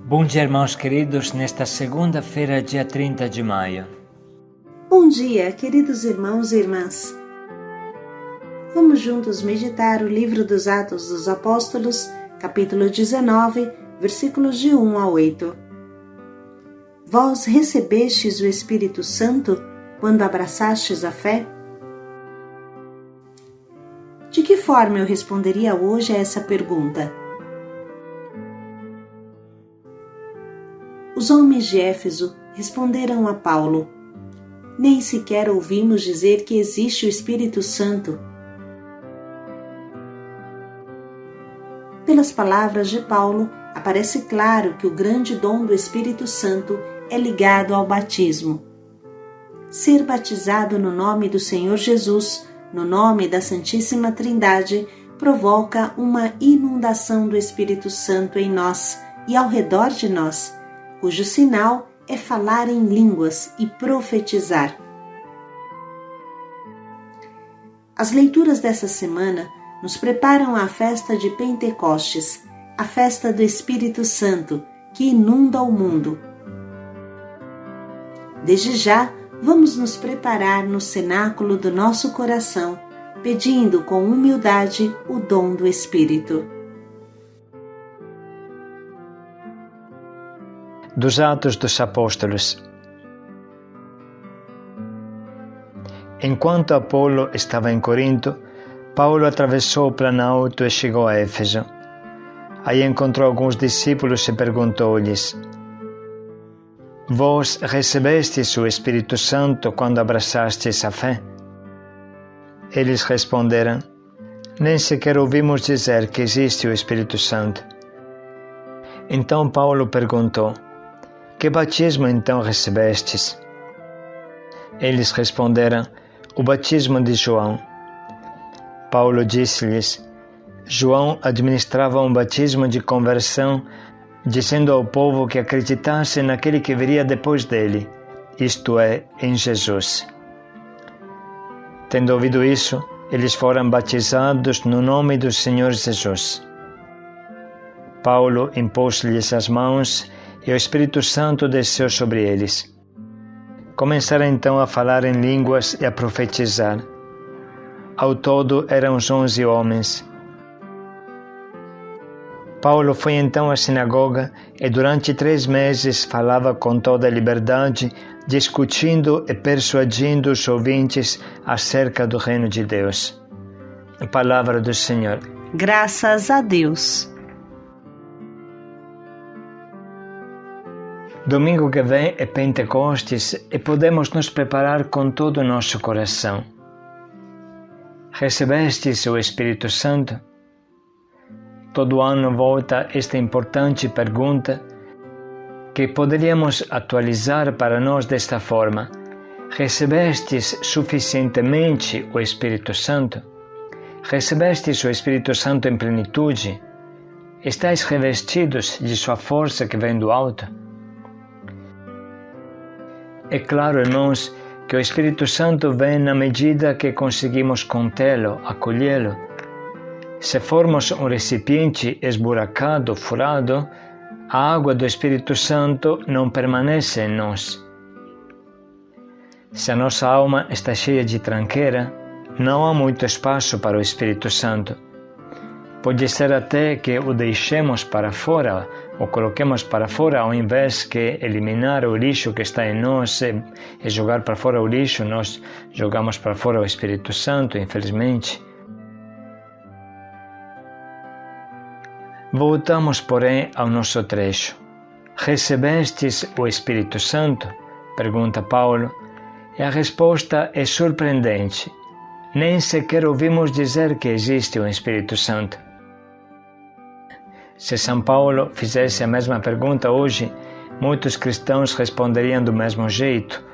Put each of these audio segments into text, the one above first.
Bom dia, irmãos queridos, nesta segunda-feira, dia 30 de maio. Bom dia, queridos irmãos e irmãs. Vamos juntos meditar o livro dos Atos dos Apóstolos, capítulo 19, versículos de 1 a 8. Vós recebestes o Espírito Santo quando abraçastes a fé? De que forma eu responderia hoje a essa pergunta? Os homens de Éfeso responderam a Paulo: nem sequer ouvimos dizer que existe o Espírito Santo. Pelas palavras de Paulo, aparece claro que o grande dom do Espírito Santo é ligado ao batismo. Ser batizado no nome do Senhor Jesus, no nome da Santíssima Trindade, provoca uma inundação do Espírito Santo em nós e ao redor de nós, cujo sinal é falar em línguas e profetizar. As leituras dessa semana nos preparam à festa de Pentecostes, a festa do Espírito Santo, que inunda o mundo. Desde já, vamos nos preparar no cenáculo do nosso coração, pedindo com humildade o dom do Espírito. Dos Atos dos Apóstolos. Enquanto Apolo estava em Corinto, Paulo atravessou o Planalto e chegou a Éfeso. Aí encontrou alguns discípulos e perguntou-lhes: vós recebestes o Espírito Santo quando abraçastes a fé? Eles responderam: nem sequer ouvimos dizer que existe o Espírito Santo. Então Paulo perguntou: que batismo então recebestes? Eles responderam: o batismo de João. Paulo disse-lhes: João administrava um batismo de conversão, dizendo ao povo que acreditasse naquele que viria depois dele, isto é, em Jesus. Tendo ouvido isso, eles foram batizados no nome do Senhor Jesus. Paulo impôs-lhes as mãos e o Espírito Santo desceu sobre eles. Começaram então a falar em línguas e a profetizar. Ao todo eram 11 homens. Paulo foi então à sinagoga e durante 3 meses falava com toda a liberdade, discutindo e persuadindo os ouvintes acerca do reino de Deus. A palavra do Senhor. Graças a Deus. Domingo que vem é Pentecostes e podemos nos preparar com todo o nosso coração. Recebestes o Espírito Santo? Todo ano volta esta importante pergunta que poderíamos atualizar para nós desta forma: recebestes suficientemente o Espírito Santo? Recebestes o Espírito Santo em plenitude? Estais revestidos de sua força que vem do alto? É claro, irmãos, que o Espírito Santo vem na medida que conseguimos contê-lo, acolhê-lo. Se formos um recipiente esburacado, furado, a água do Espírito Santo não permanece em nós. Se a nossa alma está cheia de tranqueira, não há muito espaço para o Espírito Santo. Pode ser até que o deixemos para fora, ou coloquemos para fora, ao invés de eliminar o lixo que está em nós e jogar para fora o lixo, nós jogamos para fora o Espírito Santo, infelizmente. Voltamos, porém, ao nosso trecho. Recebestes o Espírito Santo? Pergunta Paulo, e a resposta é surpreendente. Nem sequer ouvimos dizer que existe o Espírito Santo. Se São Paulo fizesse a mesma pergunta hoje, muitos cristãos responderiam do mesmo jeito: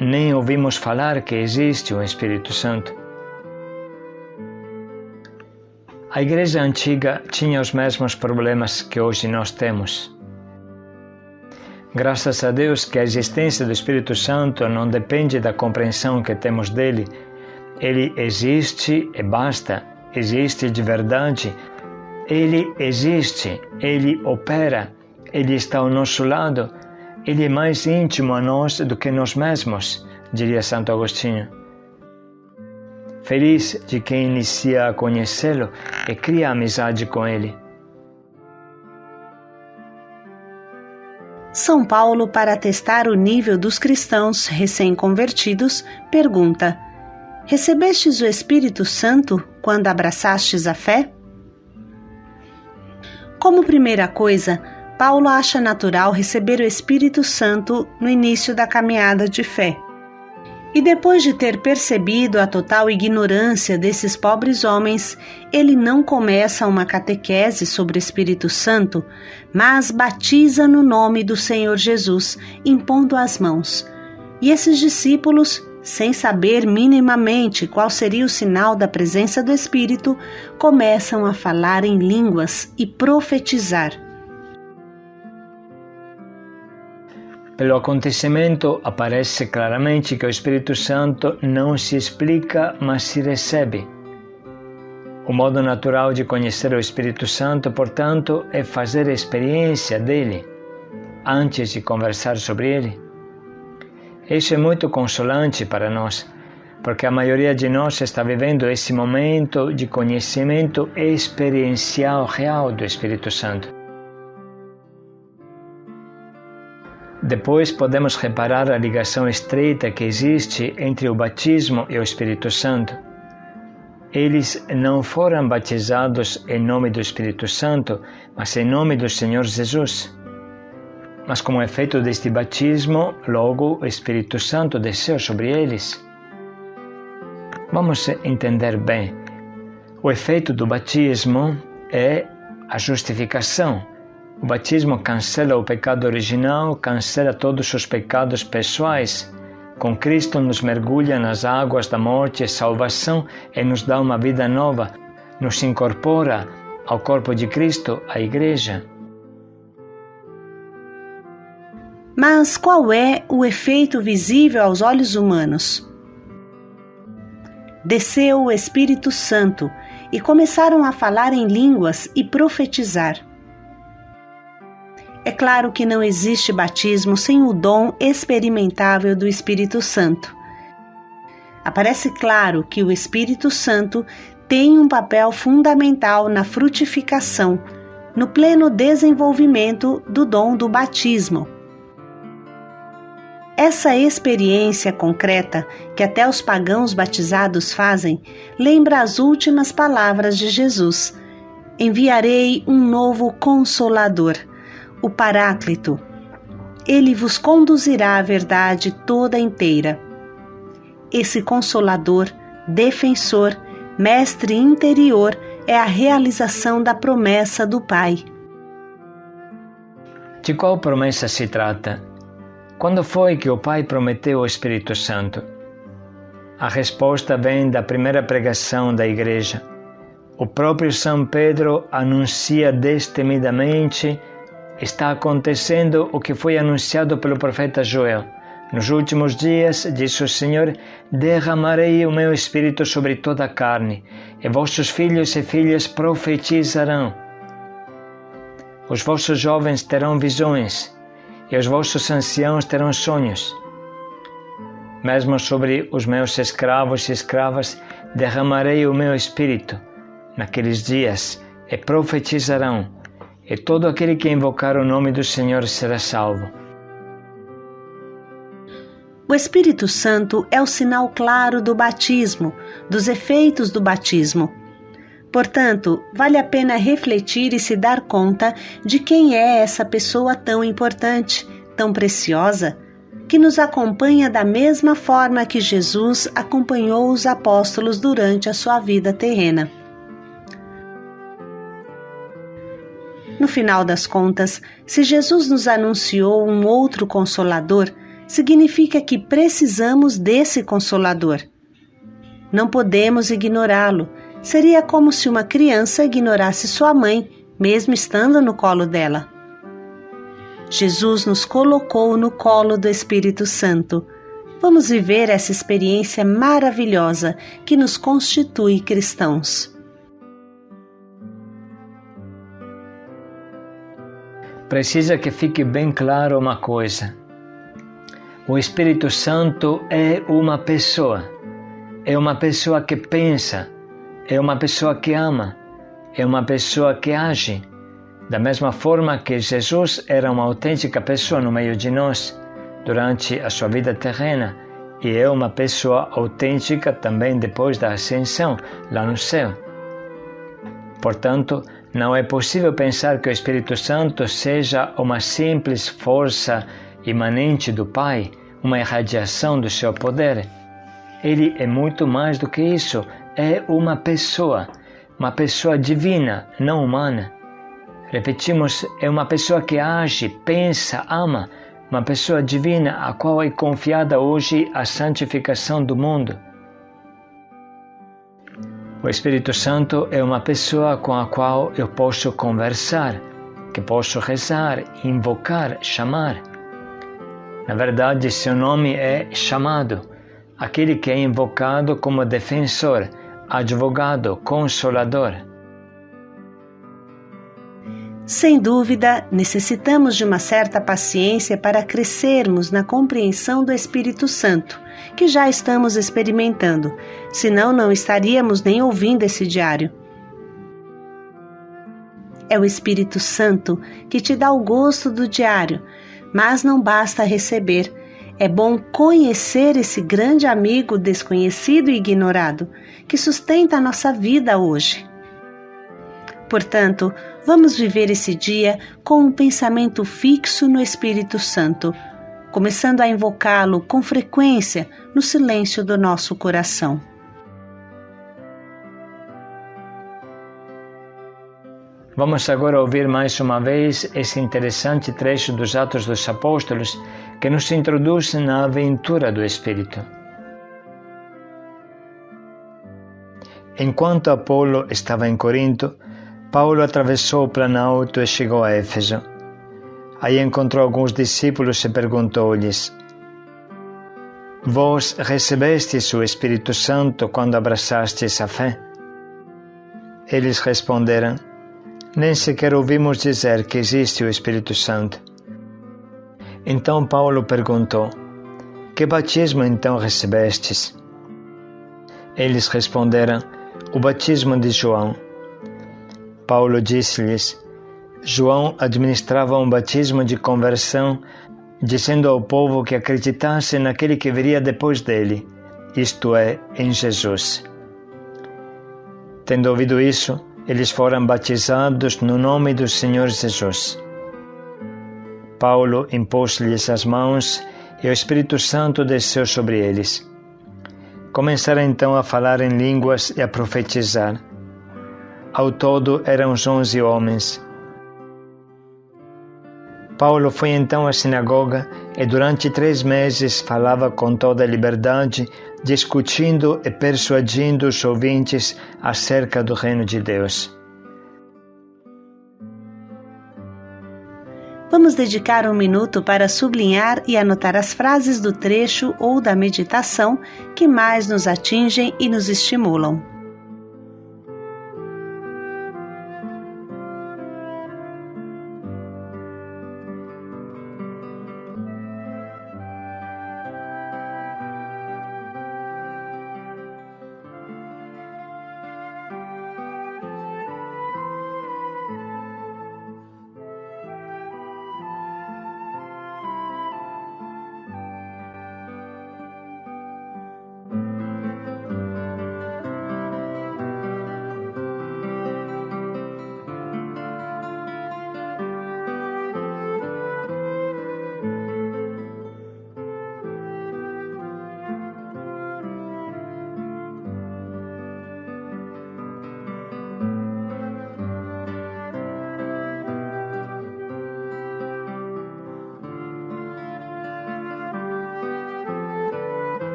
nem ouvimos falar que existe o Espírito Santo. A Igreja Antiga tinha os mesmos problemas que hoje nós temos. Graças a Deus que a existência do Espírito Santo não depende da compreensão que temos dele. Ele existe e basta, existe de verdade. Ele existe, ele opera, Ele está ao nosso lado. Ele é mais íntimo a nós do que nós mesmos, diria Santo Agostinho. Feliz de quem inicia a conhecê-lo e cria amizade com ele. São Paulo, para testar o nível dos cristãos recém-convertidos, pergunta: recebestes o Espírito Santo quando abraçastes a fé? Como primeira coisa, Paulo acha natural receber o Espírito Santo no início da caminhada de fé. E depois de ter percebido a total ignorância desses pobres homens, ele não começa uma catequese sobre o Espírito Santo, mas batiza no nome do Senhor Jesus, impondo as mãos. E esses discípulos, sem saber minimamente qual seria o sinal da presença do Espírito, começam a falar em línguas e profetizar. Pelo acontecimento, aparece claramente que o Espírito Santo não se explica, mas se recebe. O modo natural de conhecer o Espírito Santo, portanto, é fazer a experiência dele, antes de conversar sobre ele. Isso é muito consolante para nós, porque a maioria de nós está vivendo esse momento de conhecimento experiencial real do Espírito Santo. Depois podemos reparar a ligação estreita que existe entre o batismo e o Espírito Santo. Eles não foram batizados em nome do Espírito Santo, mas em nome do Senhor Jesus. Mas como efeito deste batismo, logo o Espírito Santo desceu sobre eles. Vamos entender bem. O efeito do batismo é a justificação. O batismo cancela o pecado original, cancela todos os pecados pessoais. Com Cristo nos mergulha nas águas da morte e salvação e nos dá uma vida nova, nos incorpora ao corpo de Cristo, a Igreja. Mas qual é o efeito visível aos olhos humanos? Desceu o Espírito Santo e começaram a falar em línguas e profetizar. É claro que não existe batismo sem o dom experimentável do Espírito Santo. Aparece claro que o Espírito Santo tem um papel fundamental na frutificação, no pleno desenvolvimento do dom do batismo. Essa experiência concreta que até os pagãos batizados fazem lembra as últimas palavras de Jesus: enviarei um novo Consolador, o Paráclito. Ele vos conduzirá à verdade toda inteira. Esse Consolador, defensor, mestre interior é a realização da promessa do Pai. De qual promessa se trata? Quando foi que o Pai prometeu o Espírito Santo? A resposta vem da primeira pregação da Igreja. O próprio São Pedro anuncia destemidamente: está acontecendo o que foi anunciado pelo profeta Joel. Nos últimos dias, diz o Senhor, derramarei o meu Espírito sobre toda a carne, e vossos filhos e filhas profetizarão. Os vossos jovens terão visões, e os vossos anciãos terão sonhos. Mesmo sobre os meus escravos e escravas derramarei o meu Espírito naqueles dias, e profetizarão. E todo aquele que invocar o nome do Senhor será salvo. O Espírito Santo é o sinal claro do batismo, dos efeitos do batismo. Portanto, vale a pena refletir e se dar conta de quem é essa pessoa tão importante, tão preciosa, que nos acompanha da mesma forma que Jesus acompanhou os apóstolos durante a sua vida terrena. No final das contas, se Jesus nos anunciou um outro Consolador, significa que precisamos desse Consolador. Não podemos ignorá-lo. Seria como se uma criança ignorasse sua mãe, mesmo estando no colo dela. Jesus nos colocou no colo do Espírito Santo. Vamos viver essa experiência maravilhosa que nos constitui cristãos. precisa que fique bem claro uma coisa. O Espírito Santo é uma pessoa que pensa, é uma pessoa que ama, é uma pessoa que age. Da mesma forma que Jesus era uma autêntica pessoa no meio de nós durante a sua vida terrena, e é uma pessoa autêntica também depois da ascensão lá no céu. Portanto, não é possível pensar que o Espírito Santo seja uma simples força imanente do Pai, uma irradiação do seu poder. Ele é muito mais do que isso, é uma pessoa divina, não humana. Repetimos, é uma pessoa que age, pensa, ama, uma pessoa divina a qual é confiada hoje a santificação do mundo. O Espírito Santo é uma pessoa com a qual eu posso conversar, que posso rezar, invocar, chamar. Na verdade, seu nome é chamado, aquele que é invocado como defensor, advogado, consolador. Sem dúvida, necessitamos de uma certa paciência para crescermos na compreensão do Espírito Santo, que já estamos experimentando, senão não estaríamos nem ouvindo esse diário. É o Espírito Santo que te dá o gosto do diário, mas não basta receber. É bom conhecer esse grande amigo desconhecido e ignorado, que sustenta a nossa vida hoje. Portanto, vamos viver esse dia com um pensamento fixo no Espírito Santo, começando a invocá-lo com frequência no silêncio do nosso coração. Vamos agora ouvir mais uma vez esse interessante trecho dos Atos dos Apóstolos que nos introduz na aventura do Espírito. Enquanto Apolo estava em Corinto, Paulo atravessou o Planalto e chegou a Éfeso. Aí encontrou alguns discípulos e perguntou-lhes: Vós recebestes o Espírito Santo quando abraçastes a fé? Eles responderam: Nem sequer ouvimos dizer que existe o Espírito Santo. Então Paulo perguntou: Que batismo então recebestes? Eles responderam: O batismo de João. Paulo disse-lhes: João administrava um batismo de conversão, dizendo ao povo que acreditasse naquele que viria depois dele, isto é, em Jesus. Tendo ouvido isso, eles foram batizados no nome do Senhor Jesus. Paulo impôs-lhes as mãos e o Espírito Santo desceu sobre eles. Começaram então a falar em línguas e a profetizar. Ao todo eram 11 homens. Paulo foi então à sinagoga e durante 3 meses falava com toda a liberdade, discutindo e persuadindo os ouvintes acerca do reino de Deus. Vamos dedicar um minuto para sublinhar e anotar as frases do trecho ou da meditação que mais nos atingem e nos estimulam.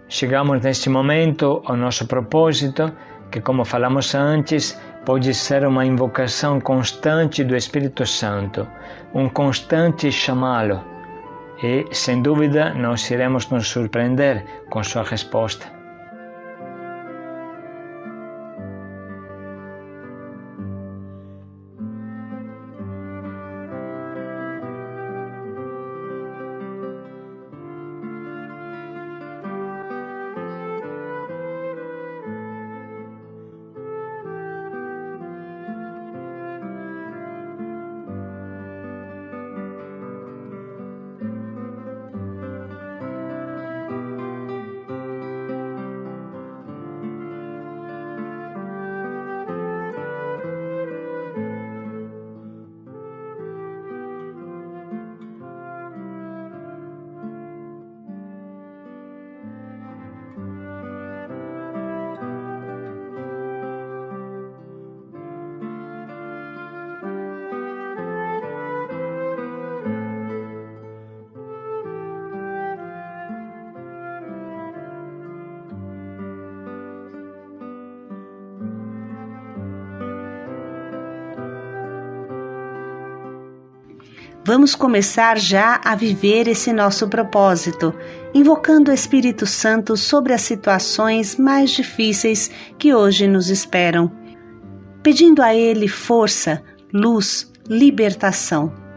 Chegamos neste momento ao nosso propósito, que, como falamos antes, pode ser uma invocação constante do Espírito Santo, um constante chamá-lo, e, sem dúvida, nós iremos nos surpreender com sua resposta. Vamos começar já a viver esse nosso propósito, invocando o Espírito Santo sobre as situações mais difíceis que hoje nos esperam, pedindo a Ele força, luz, libertação.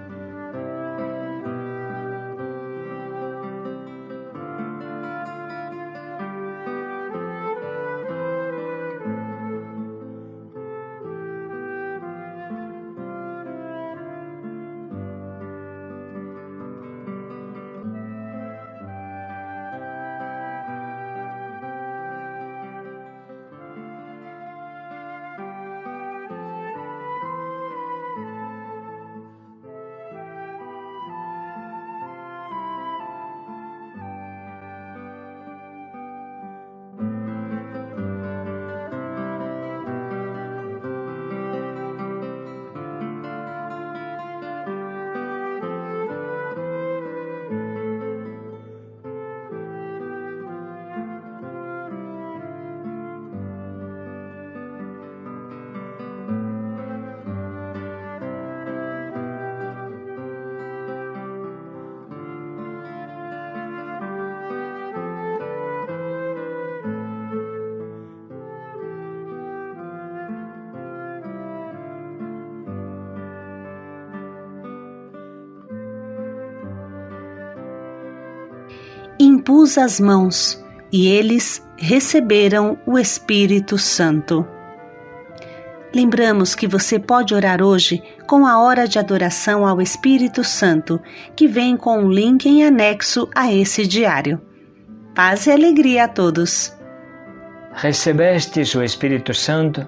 Impus as mãos, e eles receberam o Espírito Santo. Lembramos que você pode orar hoje com a hora de adoração ao Espírito Santo, que vem com um link em anexo a esse diário. Paz e alegria a todos. Recebestes o Espírito Santo?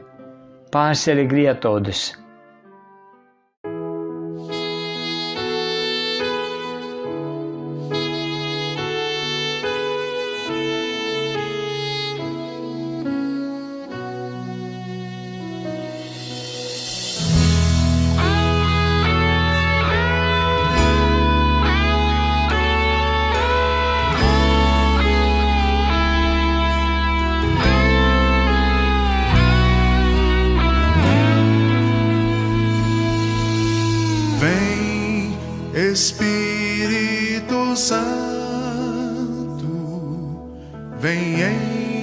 Paz e alegria a todos. Espírito Santo, vem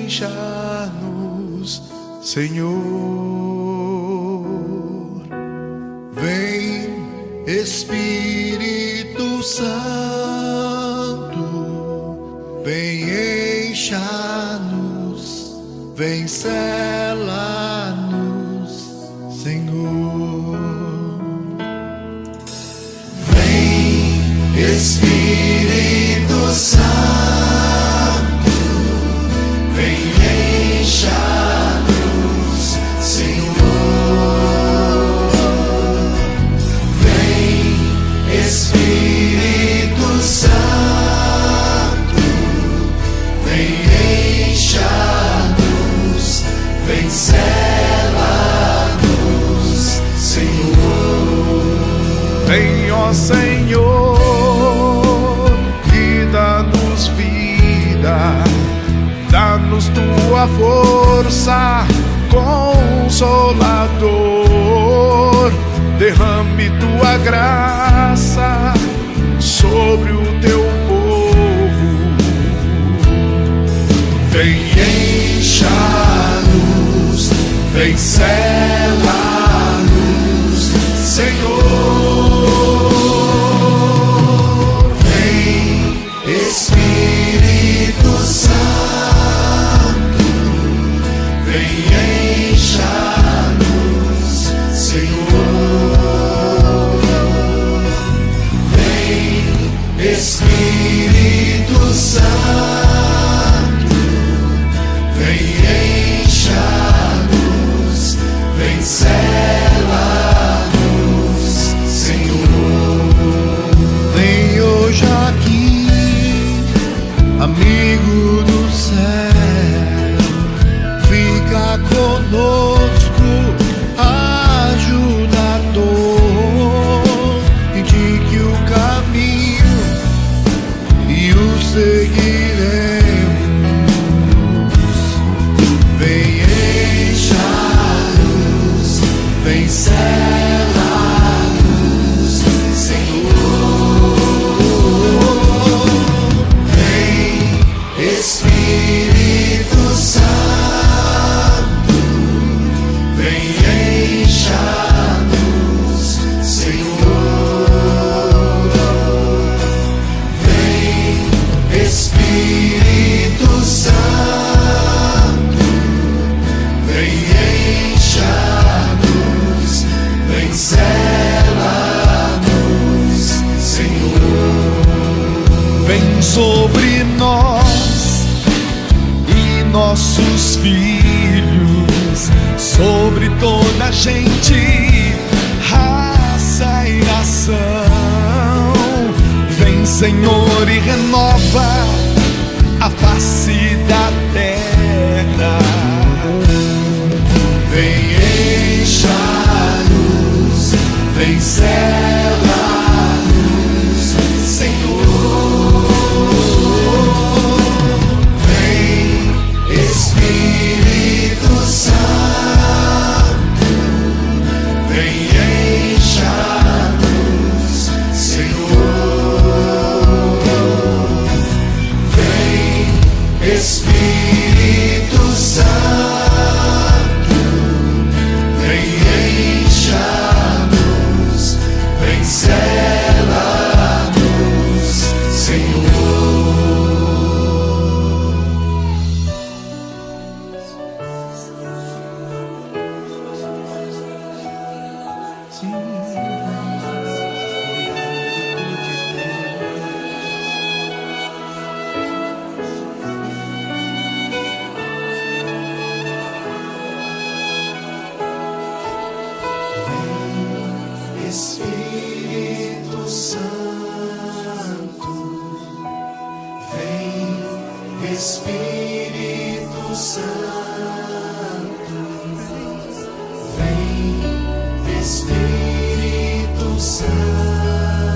encha-nos, Senhor. Vem, Espírito Santo, vem encha-nos, vem sela-nos, Senhor. Espírito Santo, vem encha-nos, Senhor. Vem, Espírito Santo, vem encha-nos, vem sela-nos, Senhor. Vem, ó Senhor, que dá-nos tua força, Consolador, derrame tua graça sobre o teu povo. Vem, encha-nos, vem, sela-nos, Senhor. Vem, Espírito Santo, vem, encha-nos, Senhor. Vem, Espírito Santo, vem, encha-nos, vem, sela-nos, Senhor. Vem hoje aqui, amigo do céu, fica conosco, ajudador, indique o caminho e o seguiremos. Vem, encha-nos, vem, sela-nos, Senhor. Vem, Espírito Santo, vem, encha-nos, Senhor. Vem, Espírito Santo, vem, encha-nos, vem, sela-nos, Senhor. Vem sobre nós e nossos filhos, sobre toda a gente, raça e nação. Vem, Senhor, e renova a face da terra. Vem, encha-nos, vem, sela-nos, Senhor. Vem, Espírito Santo, vem, encha-nos, Senhor. Vem, Espírito Santo, vem, encha-nos, vem, sela-nos, Senhor. Espírito Santo, vem, Espírito Santo, vem, Espírito Santo,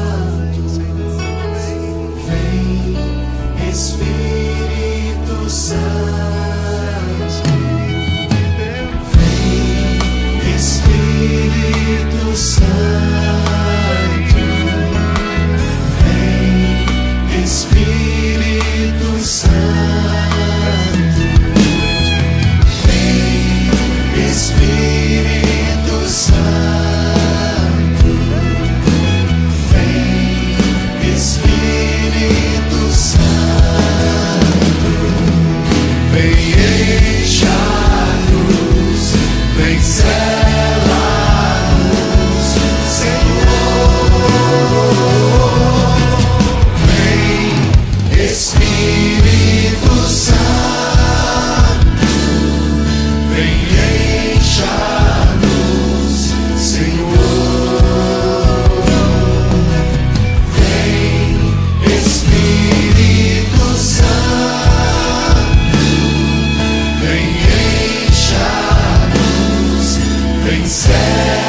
vem, Espírito Santo, vem, Espírito Santo, vem, Espírito Santo, vem, Espírito Santo, vem, Espírito Santo, vem, encha-nos, vem, sela-nos, Senhor. Vem, Espírito Santo, vem, encha-nos, Senhor. Vem, Espírito Santo, vem, encha-nos, vem, sela-nos,